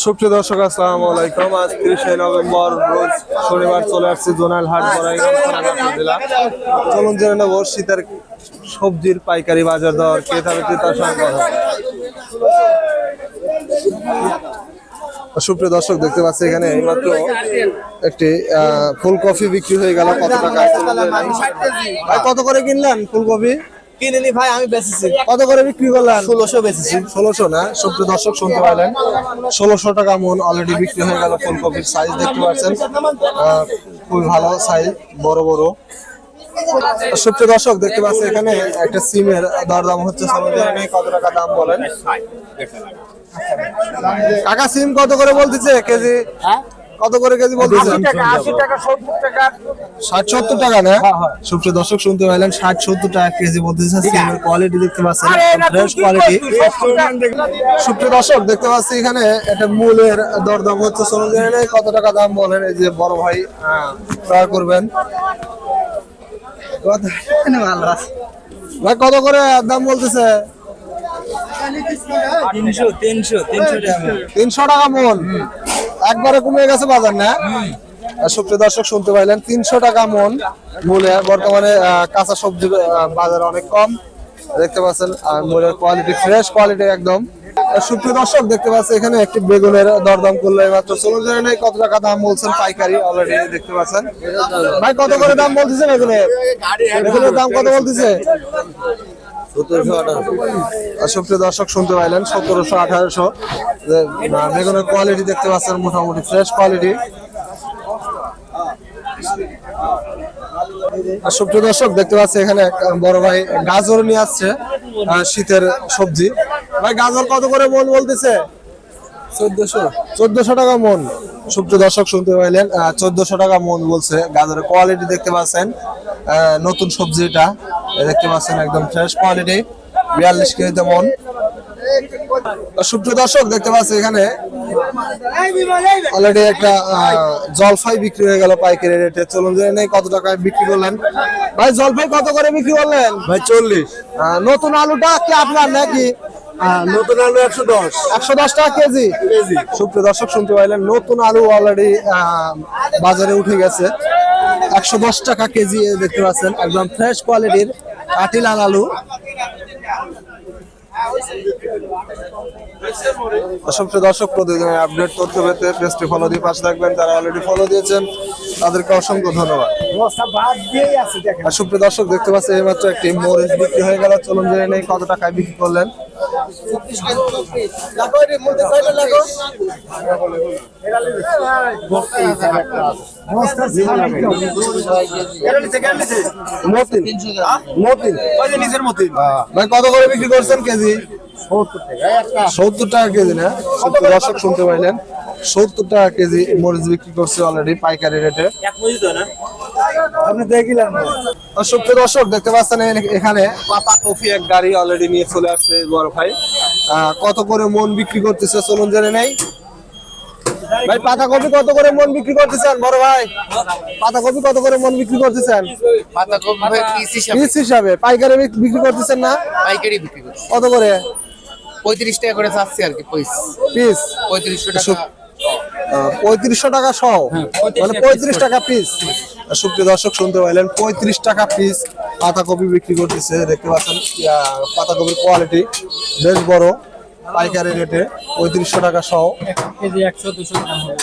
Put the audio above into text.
সুপ্রিয় দর্শক আসসালামু আলাইকুম। আজ 30 নভেম্বর রোজ শনিবার চলে আসছে জোনাল হাট জেলা। চলুন জেনে নেব শীতের সবজির পাইকারি বাজার দর, ক্রেতা বিক্রেতার সঙ্গে কথা। সুপ্রিয় দর্শক দেখতে পাচ্ছি এখানে এইমাত্র একটি ফুলকপি বিক্রি হয়ে গেল। কত টাকা? ভাই কত করে কিনলেন ফুলকপি? কিনিনি ভাই, আমি বেচেছি। কত করে বিক্রি করলেন? 1600 বেচেছি। 1600 না? সুপ্রিয় দর্শক শুনতে পাইলেন, 1600 টাকা মন অলরেডি বিক্রি হয়ে গেল। ফুলকপির সাইজ দেখতে পাচ্ছেন, খুবই ভালো সাইজ, বড় বড়। সুপ্রিয় দর্শক দেখতে পাচ্ছি এখানে একটা সিমের দরদাম হচ্ছে। কত টাকা দাম বলেন কাকা? সিম কত করে বলতেছে কেজি? কত করে কেজি বলতেছে? 80 টাকা 70 টাকা 60-70 টাকা না? সুপ্রিয় দর্শক শুনতে পাইলেন, 60-70 টাকা কেজি বলতেছে। সিমের কোয়ালিটি দেখতে পাচ্ছেন, ফ্রেশ কোয়ালিটি। সুপ্রিয় দর্শক দেখতে পাচ্ছি এখানে একটা মূলের দরদাম হচ্ছে। কত টাকা দাম বলেন? এই যে বড় ভাই ক্রয় করবেন। ভাই কত করে দাম বলতেছে? 300 টাকা মন। একবারে কমে গেছে বাজার না? সুপ্রিয় দর্শক শুনতে পাইলেন, 300 টাকা মন মূলে বর্তমানে কাঁচা সবজি বাজার অনেক কম দেখতে পাচ্ছেন। আর মূলের কোয়ালিটি ফ্রেশ কোয়ালিটি একদম। সুপ্রিয় দর্শক দেখতে পাচ্ছি এখানে একটি বেগুনের দরদাম করলো মাত্র। চলুন জেনে নেই কত টাকা দাম বলছেন পাইকারি। অলরেডি দেখতে পাচ্ছেন ভাই কত করে দাম বলতেছে বেগুনের? বেগুনের দাম কত বলতেছে? 1700-1800। সুপ্রিয় দর্শক শুনতে পাইলেন, 1700-1800। বেগুনের কোয়ালিটি দেখতে পাচ্ছেন, মোটামুটি ফ্রেশ কোয়ালিটি। সুপ্রিয় দর্শক দেখতে পাচ্ছি এখানে বড় ভাই গাজর নিয়ে আসছে, শীতের সবজি। ভাই গাজর কত করে মন বলতেছে? 1400 টাকা মন। সুপ্রিয় দর্শক শুনতে পাইলেন, 1400 টাকা মন বলছে। গাজরের কোয়ালিটি দেখতে পাচ্ছেন, নতুন সবজি এটা দেখতে পাচ্ছেন, একদম ফ্রেশ কোয়ালিটি। 42 কেজিতে মন। সুপ্রিয় দর্শক দেখতে পাচ্ছি এখানে অলরেডি একটা জলফাই বিক্রি হয়ে গেল পাইকারি রেটে। চলুন জেনে নেই কত টাকায় বিক্রি করলেন। ভাই জলফাই কত করে বিক্রি করলেন? ভাই 40। নতুন আলুটা কি আপনার নাকি? নতুন আলু 110 টাকা কেজি। সুপ্রিয় দর্শক শুনতে পাইলেন, নতুন আলু অলরেডি বাজারে উঠে গেছে। 110 টাকা কেজি দেখতে পাচ্ছেন, একদম ফ্রেশ কোয়ালিটির কাটিলাল আলু। সুপ্রিয় দর্শক প্রতিদিনের আপডেট তথ্য পেতে পেজটি ফলো দিয়ে পাশে থাকবেন। যারা অলরেডি ফলো দিয়েছেন তাদেরকে অসংখ্য ধন্যবাদ। সুপ্রিয় দর্শক দেখতে পাচ্ছেন এইমাত্র একটি মরিচ বিক্রি হয়ে গেল। চলুন জেনে নেই কত টাকায় বিক্রি করলেন। ভাই কত করে বিক্রি করছেন কেজি? 70 টাকা কেজি না? সুপ্রিয় দর্শক শুনতে পাইলেন, 70 টাকা কেজি মরিচ বিক্রি করছে অলরেডি পাইকারি রেটে। সুপ্রিয় দর্শক দেখতে পাচ্ছেন এখানে পাতা কফি এক গাড়ি অলরেডি নিয়ে চলে আসছে বড় ভাই। কত করে মন বিক্রি করতেছে চলুন জেনে নেই। ভাই পাতা কপি কত করে মন বিক্রি করতেছেন বড় ভাই? পাতা কপি কত করে মন বিক্রি করতেছেন? পাতা কপি ভাই পিস হিসাবে পাইকারি বিক্রি করতেছেন না? পাইকারি বিক্রি করছি। কত করে? 35 টাকা করে চাচ্ছি আর কি। পিস 3500 টাকা। 3500 টাকা সহ, মানে 35 টাকা পিস। সুপ্রিয় দর্শক শুনতে পাইলেন, 35 টাকা পিস পাতাকপি বিক্রি করতেছে। দেখতে পাচ্ছেন পাতাকপির কোয়ালিটি বেশ বড়, পাইকারি রেটে 3500 টাকা সহ। কেজি 100-200 গ্রাম হবে।